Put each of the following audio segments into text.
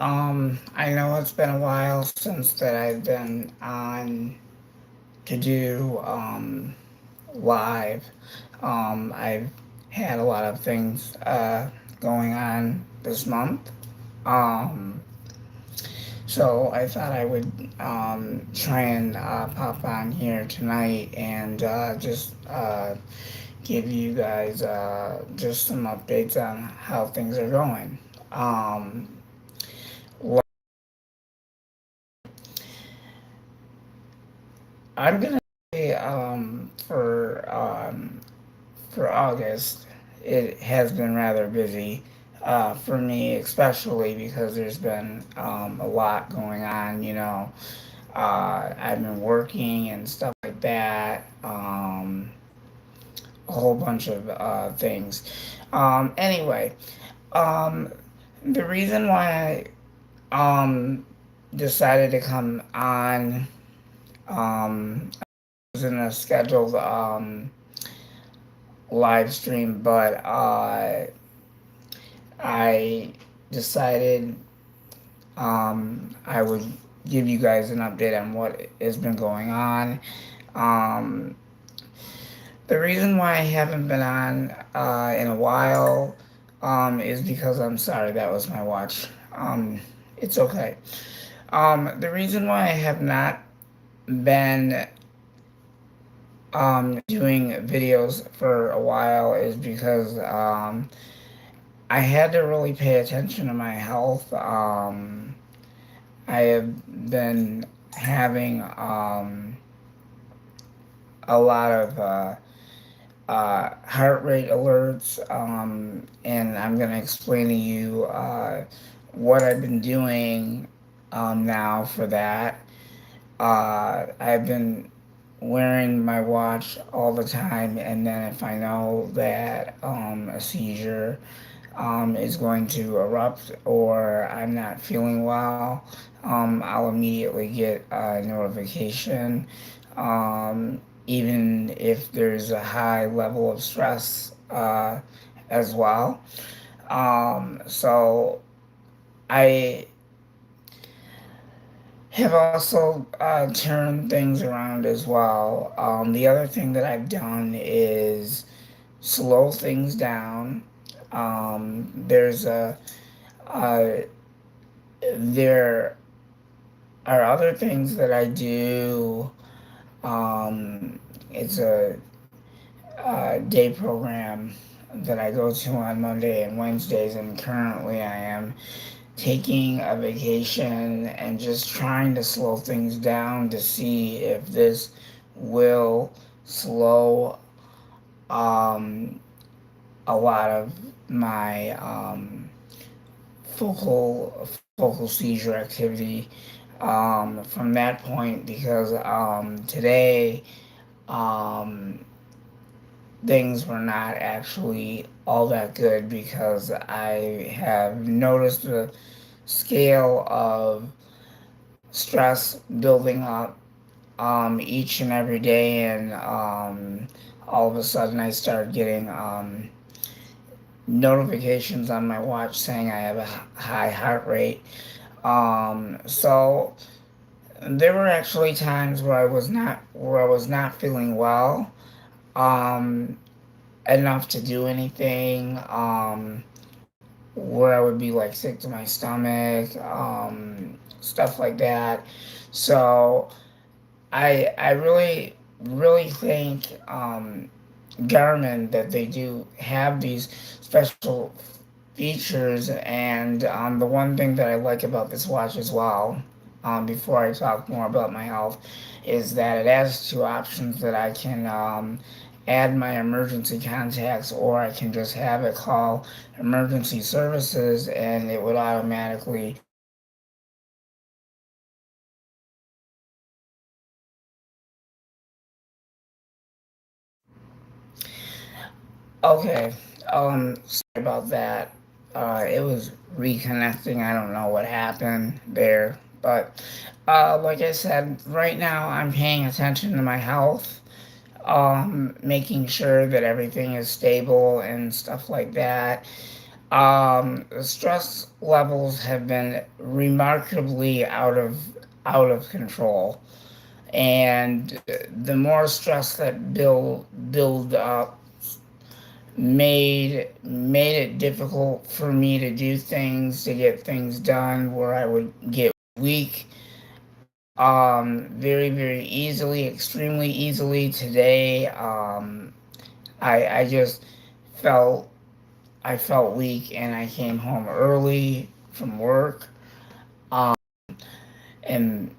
I know it's been a while since that I've been on to do live. I've had a lot of things going on this month. Um, so I thought I would try and pop on here tonight and just give you guys just some updates on how things are going. Um, I'm gonna say for August, it has been rather busy for me, especially because there's been a lot going on. I've been working and stuff like that. A whole bunch of things. Anyway, um, the reason why I decided to come on was in a scheduled live stream, but I decided I would give you guys an update on what has been going on. Um, the reason why I haven't been on in a while is because I'm sorry, that was my watch. It's okay. The reason why I have not been doing videos for a while is because I had to really pay attention to my health. I have been having a lot of heart rate alerts, and I'm going to explain to you what I've been doing now for that. I've been wearing my watch all the time, and then if I know that a seizure is going to erupt or I'm not feeling well, I'll immediately get a notification, even if there's a high level of stress as well. So I have also turned things around as well. The other thing that I've done is slow things down. There's uh, there are other things that I do. It's a day program that I go to on Monday and Wednesdays, and currently I am taking a vacation and just trying to slow things down to see if this will slow um, a lot of my focal seizure activity from that point because today um, things were not actually all that good because I have noticed the scale of stress building up each and every day, and all of a sudden I started getting notifications on my watch saying I have a high heart rate. So there were actually times where I was not feeling well um, enough to do anything. Where I would be like sick to my stomach, stuff like that. So I really think Garmin that they do have these special features, and the one thing that I like about this watch as well, before I talk more about my health, is that it has two options that I can add my emergency contacts, or I can just have it call emergency services, and it would automatically Okay, sorry about that. It was reconnecting. I don't know what happened there, but like I said, right now I'm paying attention to my health, making sure that everything is stable and stuff like that. The stress levels have been remarkably out of control, and the more stress that build up made it difficult for me to do things, to get things done, where I would get weak very easily, extremely easily. Today, I just felt I felt weak, and I came home early from work. um and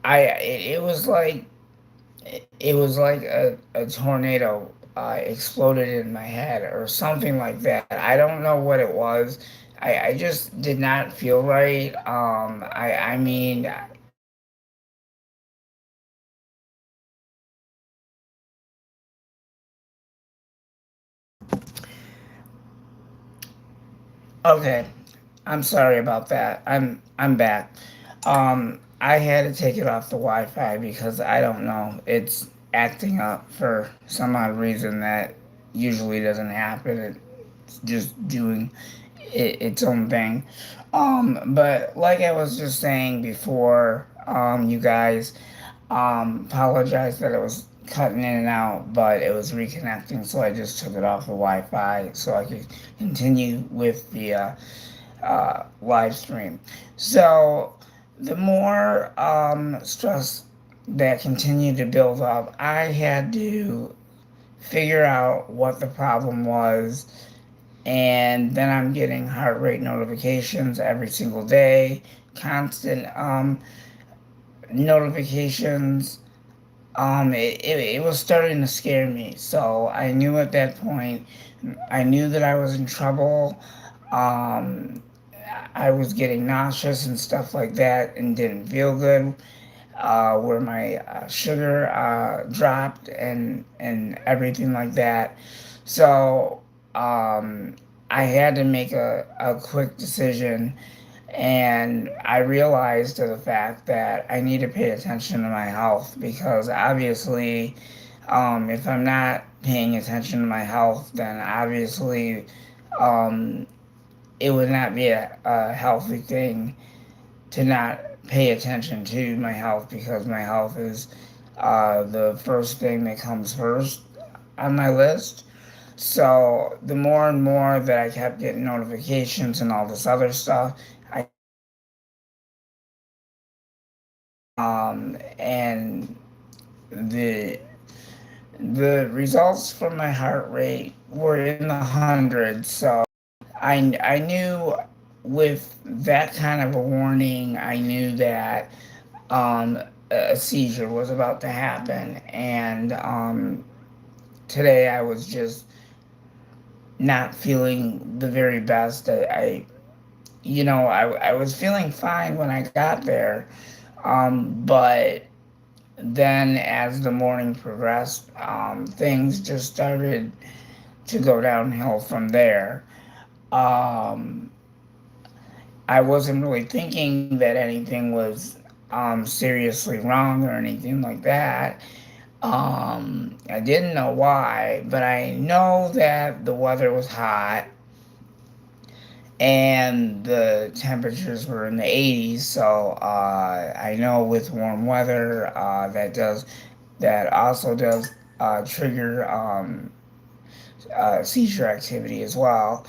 it was like a tornado exploded in my head or something like that. I don't know what it was. I just did not feel right. I mean, okay. I'm sorry about that. I'm back. I had to take it off the Wi-Fi because I don't know. It's acting up for some odd reason that usually doesn't happen. It's just doing its own thing. But like I was just saying before, you guys, apologize that it was cutting in and out, but it was reconnecting, so I just took it off the Wi-Fi so I could continue with the live stream. So the more stress that continued to build up, I had to figure out what the problem was. And then I'm getting heart rate notifications every single day, constant notifications. It was starting to scare me. So I knew at that point, I knew that I was in trouble. Um, I was getting nauseous and stuff like that and didn't feel good. Where my sugar dropped and everything like that. So I had to make a quick decision, and I realized the fact that I need to pay attention to my health because obviously, if I'm not paying attention to my health, then obviously um, it would not be a healthy thing to not pay attention to my health because my health is the first thing that comes first on my list. So the more and more that I kept getting notifications and all this other stuff, I and the the results for my heart rate were in the hundreds. So I knew with that kind of a warning, I knew that um, a seizure was about to happen, and today I was just not feeling the very best. I was feeling fine when I got there, but then as the morning progressed, things just started to go downhill from there. Um, I wasn't really thinking that anything was seriously wrong or anything like that. I didn't know why, but I know that the weather was hot and the temperatures were in the 80s. So I know with warm weather, that also does trigger seizure activity as well.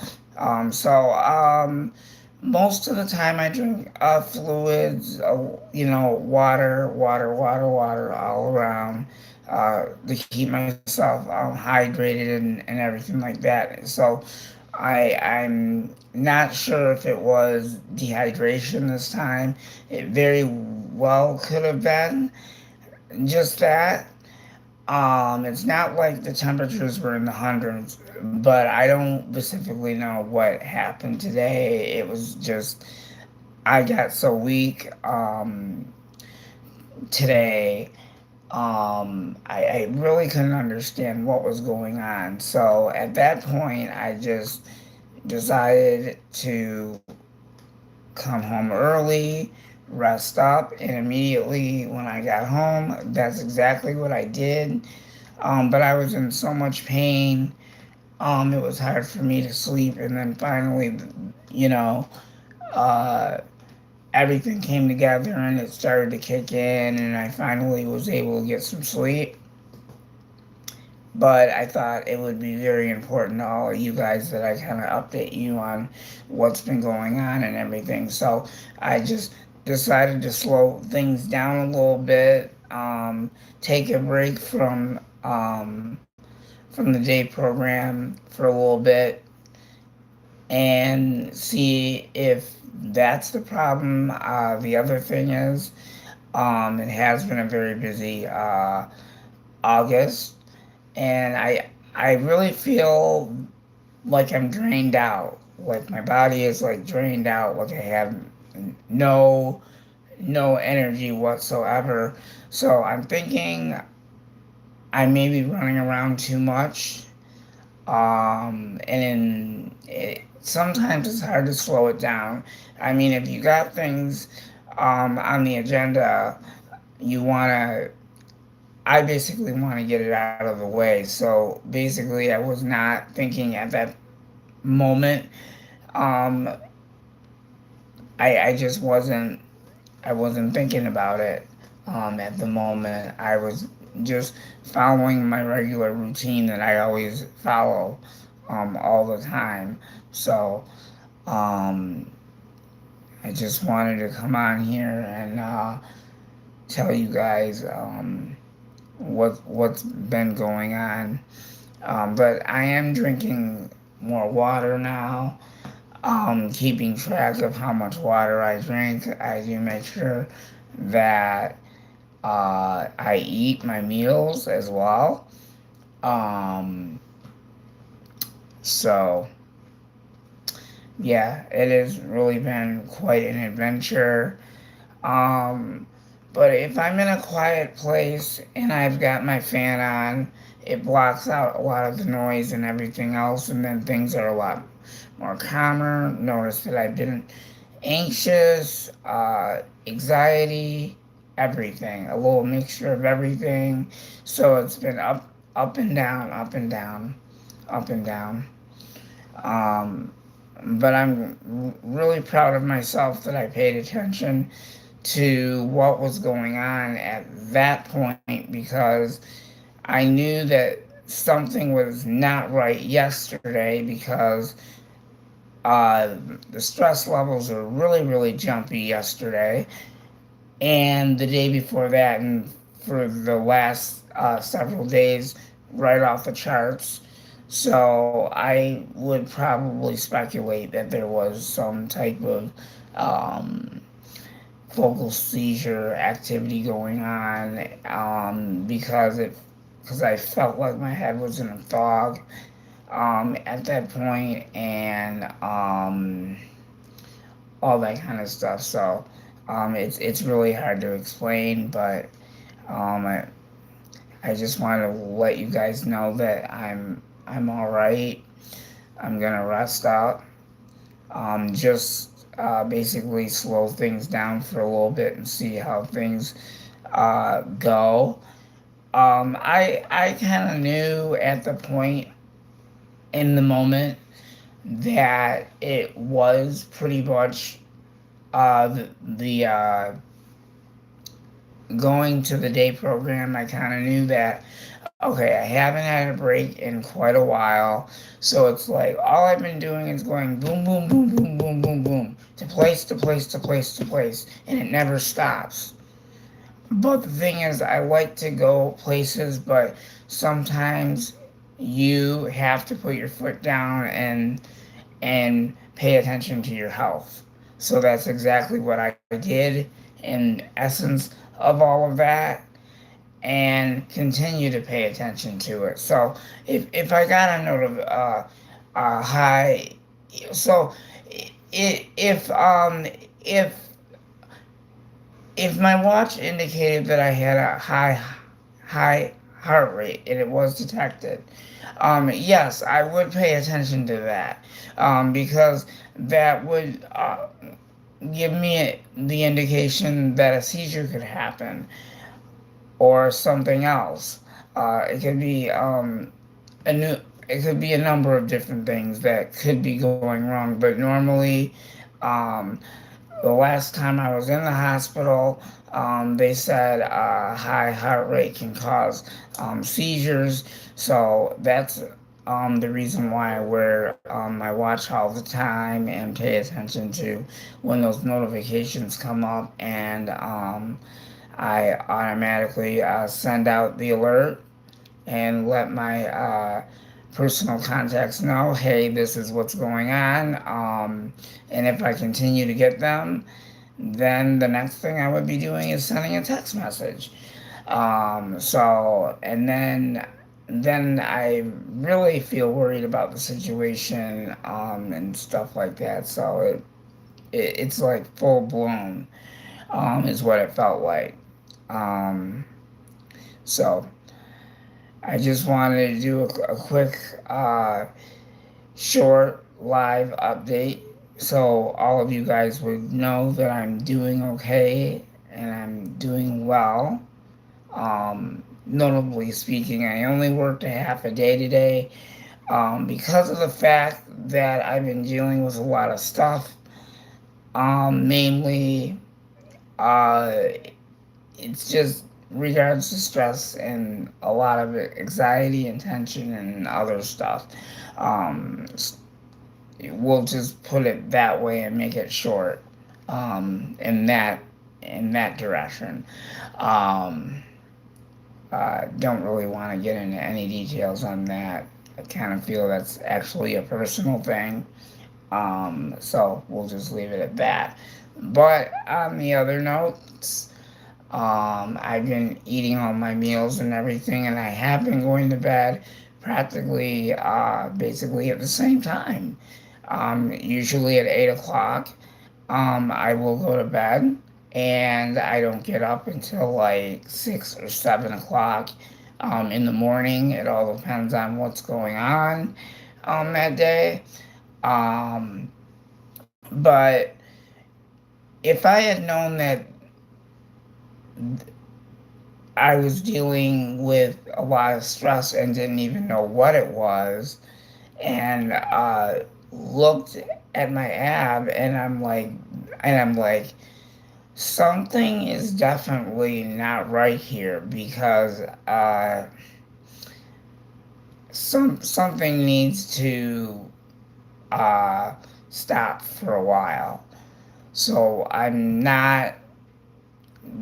Most of the time I drink fluids, water all around to keep myself hydrated and everything like that. So I'm not sure if it was dehydration this time. It very well could have been just that. It's not like the temperatures were in the hundreds, but I don't specifically know what happened today. It was just I got so weak today. I really couldn't understand what was going on. So at that point, I just decided to come home early, rest up, and immediately when I got home, that's exactly what I did. But I was in so much pain it was hard for me to sleep, and then finally, you know, uh, everything came together and it started to kick in, and I finally was able to get some sleep. But I thought it would be very important to all of you guys that I kind of update you on what's been going on and everything. So I just decided to slow things down a little bit, take a break from the day program for a little bit, and see if that's the problem. The other thing is, it has been a very busy August, and I really feel like I'm drained out. Like my body is like drained out. Like I have no no energy whatsoever. So I'm thinking I may be running around too much. Sometimes it's hard to slow it down. I mean, if you got things on the agenda, you want to. I basically want to get it out of the way. So basically, I was not thinking at that moment. Um, I just wasn't. I wasn't thinking about it at the moment. I was just following my regular routine that I always follow all the time. So um, I just wanted to come on here and tell you guys what's been going on. But I am drinking more water now. Keeping track of how much water I drink. I do make sure that I eat my meals as well. Um, so yeah, it has really been quite an adventure. Um, but if I'm in a quiet place and I've got my fan on, it blocks out a lot of the noise and everything else, and then things are a lot more calmer. Notice that I've been anxious, anxiety, everything, a little mixture of everything. So it's been up and down, up and down, up and down. Um, but I'm really proud of myself that I paid attention to what was going on at that point because I knew that something was not right yesterday because uh, the stress levels were really, really jumpy yesterday, and the day before that, and for the last several days, right off the charts. So I would probably speculate that there was some type of um, focal seizure activity going on because I felt like my head was in a fog at that point, and all that kind of stuff. So it's really hard to explain, but um, I, I just want to let you guys know that I'm all right. I'm gonna rest up. Just basically slow things down for a little bit and see how things go. I kind of knew at the point in the moment that it was pretty much the going to the day program. I kind of knew that, okay, I haven't had a break in quite a while. So it's like all I've been doing is going boom, boom, boom, boom, boom, boom, boom, to place, to place, to place, to place, and it never stops. But the thing is, I like to go places, but sometimes you have to put your foot down and pay attention to your health. So that's exactly what I did in essence of all of that, and continue to pay attention to it. So if I got a note of high, so if if my watch indicated that I had a high heart rate and it was detected, yes, I would pay attention to that because that would give me the indication that a seizure could happen or something else. It could be a new. it could be a number of different things that could be going wrong. But normally, um, the last time I was in the hospital, they said high heart rate can cause seizures. So that's the reason why I wear my watch all the time and pay attention to when those notifications come up. And I automatically send out the alert and let my personal contacts know, hey, this is what's going on. And if I continue to get them, then the next thing I would be doing is sending a text message. And then I really feel worried about the situation and stuff like that. So it's like full blown is what it felt like. Um, so I just wanted to do a quick short live update so all of you guys would know that I'm doing okay and I'm doing well. Notably speaking, I only worked a half a day today because of the fact that I've been dealing with a lot of stuff. Mainly, uh, it's just regards to stress and a lot of anxiety and tension and other stuff. Um, we'll just put it that way and make it short. In that direction. Um, don't really want to get into any details on that. I kind of feel that's actually a personal thing. So we'll just leave it at that. But on the other notes, I've been eating all my meals and everything, and I have been going to bed practically, basically at the same time. Usually at 8 o'clock, I will go to bed, and I don't get up until like 6 or 7 o'clock in the morning. It all depends on what's going on that day. Um, but if I had known that I was dealing with a lot of stress and didn't even know what it was, and looked at my ab, and I'm like, something is definitely not right here because something needs to uh, stop for a while. So I'm not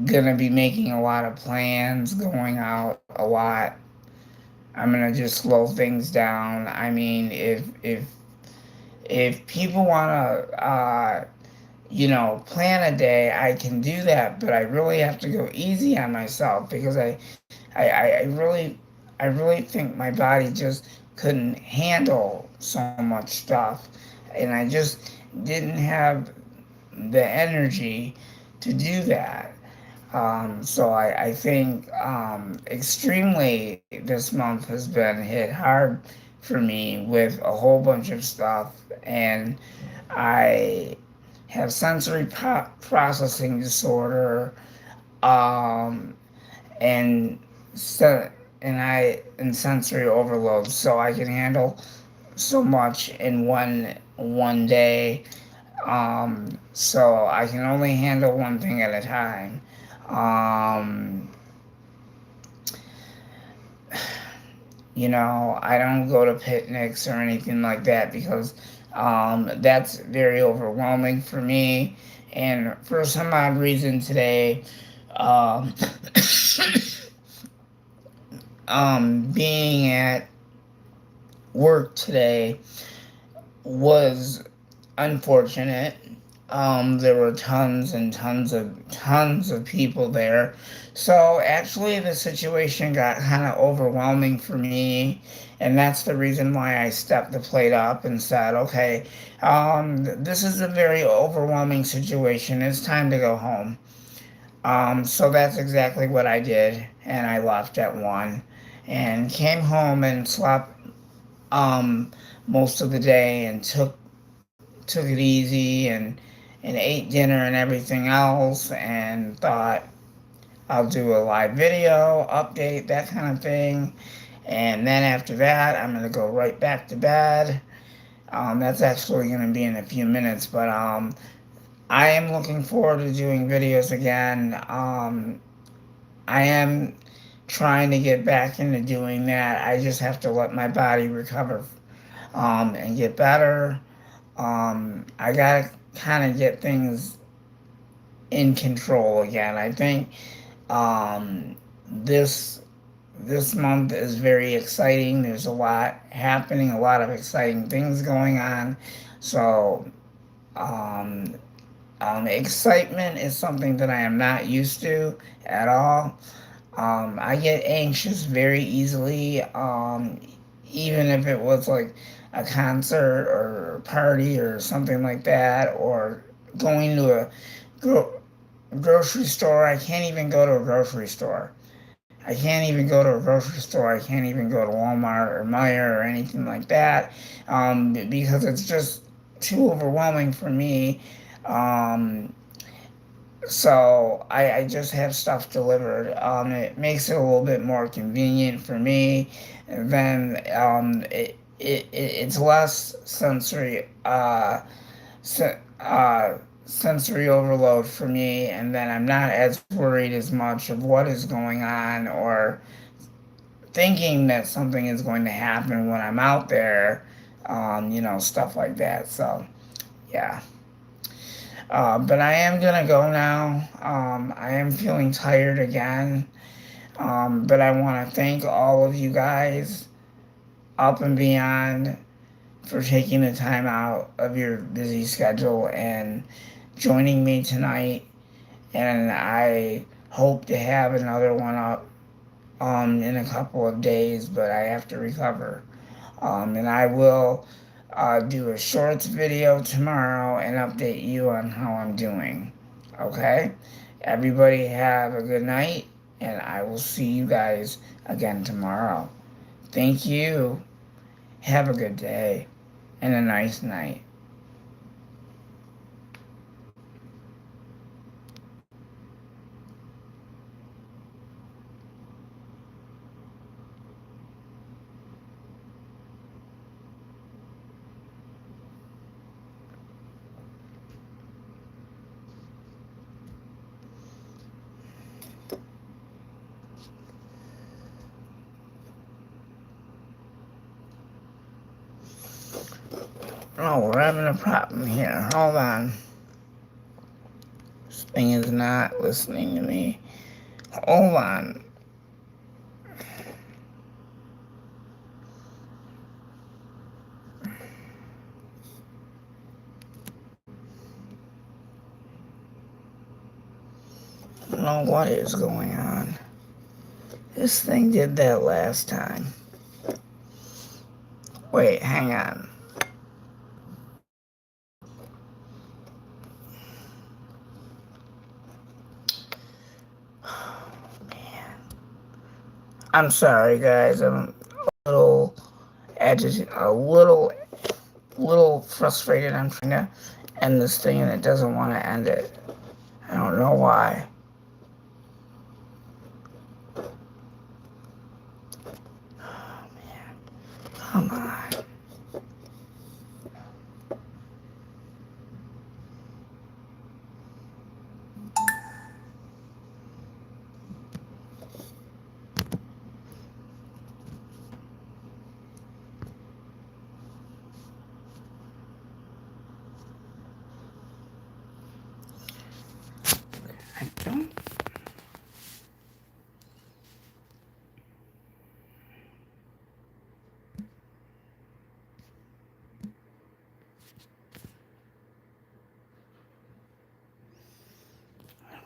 gonna be making a lot of plans, going out a lot. I'm gonna just slow things down. I mean, if people wanna plan a day, I can do that, but I really have to go easy on myself because I really think my body just couldn't handle so much stuff, and I just didn't have the energy to do that. So I think extremely this month has been hit hard for me with a whole bunch of stuff, and I have sensory processing disorder, um, and so and sensory overload. So I can handle so much in one day. So I can only handle one thing at a time. Um, I don't go to picnics or anything like that because that's very overwhelming for me. And for some odd reason today, um, being at work today was unfortunate. There were tons and tons of people there. So actually the situation got kind of overwhelming for me, and that's the reason why I stepped the plate up and said, okay, this is a very overwhelming situation. It's time to go home. So that's exactly what I did, and I left at 1 and came home and slept most of the day and took it easy and ate dinner and everything else, and thought I'll do a live video update, that kind of thing. And then after that, I'm going to go right back to bed. That's actually going to be in a few minutes, but I am looking forward to doing videos again. I am trying to get back into doing that. I just have to let my body recover and get better. I gotta kind of get things in control again. I think um, this this month is very exciting. There's a lot happening, a lot of exciting things going on. So um, excitement is something that I am not used to at all. I get anxious very easily, even if it was like a concert or a party or something like that, or going to a gro- grocery store. I can't even go to a grocery store. I can't even go to a grocery store. I can't even go to Walmart or Meijer or anything like that, because it's just too overwhelming for me. Um, so I just have stuff delivered. It makes it a little bit more convenient for me. And then it's less se- uh, sensory overload for me, and then I'm not as worried as much of what is going on or thinking that something is going to happen when I'm out there. Stuff like that. So yeah. But I am gonna go now. I am feeling tired again. But I want to thank all of you guys up and beyond for taking the time out of your busy schedule and joining me tonight. And I hope to have another one up in a couple of days, but I have to recover. And I will do a shorts video tomorrow and update you on how I'm doing. Okay? Everybody have a good night, and I will see you guys again tomorrow. Thank you. Have a good day and a nice night. Oh, we're having a problem here. Hold on. This thing is not listening to me. Hold on. I don't know what is going on. This thing did that last time. Wait, hang on. Man. I'm sorry, guys. I'm a little agitated, a little frustrated. I'm trying to end this thing and it doesn't want to end it. I don't know why. Oh, man. Come on.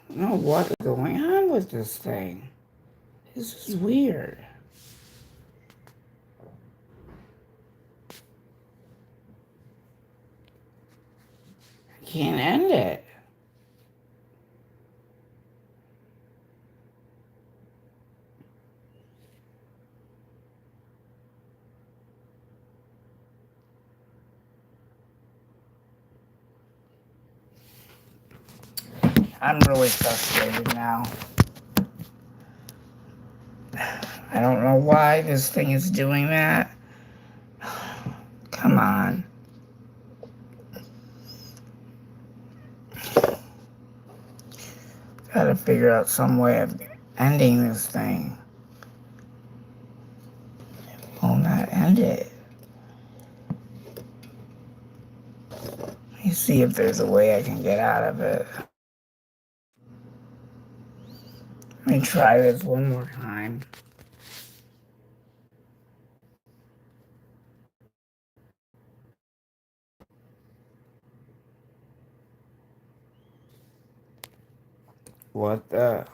I don't know what is going on with this thing. This is weird. I can't end it. I'm really frustrated now. I don't know why this thing is doing that. Come on. Gotta figure out some way of ending this thing. Will not end it. Let me see if there's a way I can get out of it. Let me try this one more time. What the?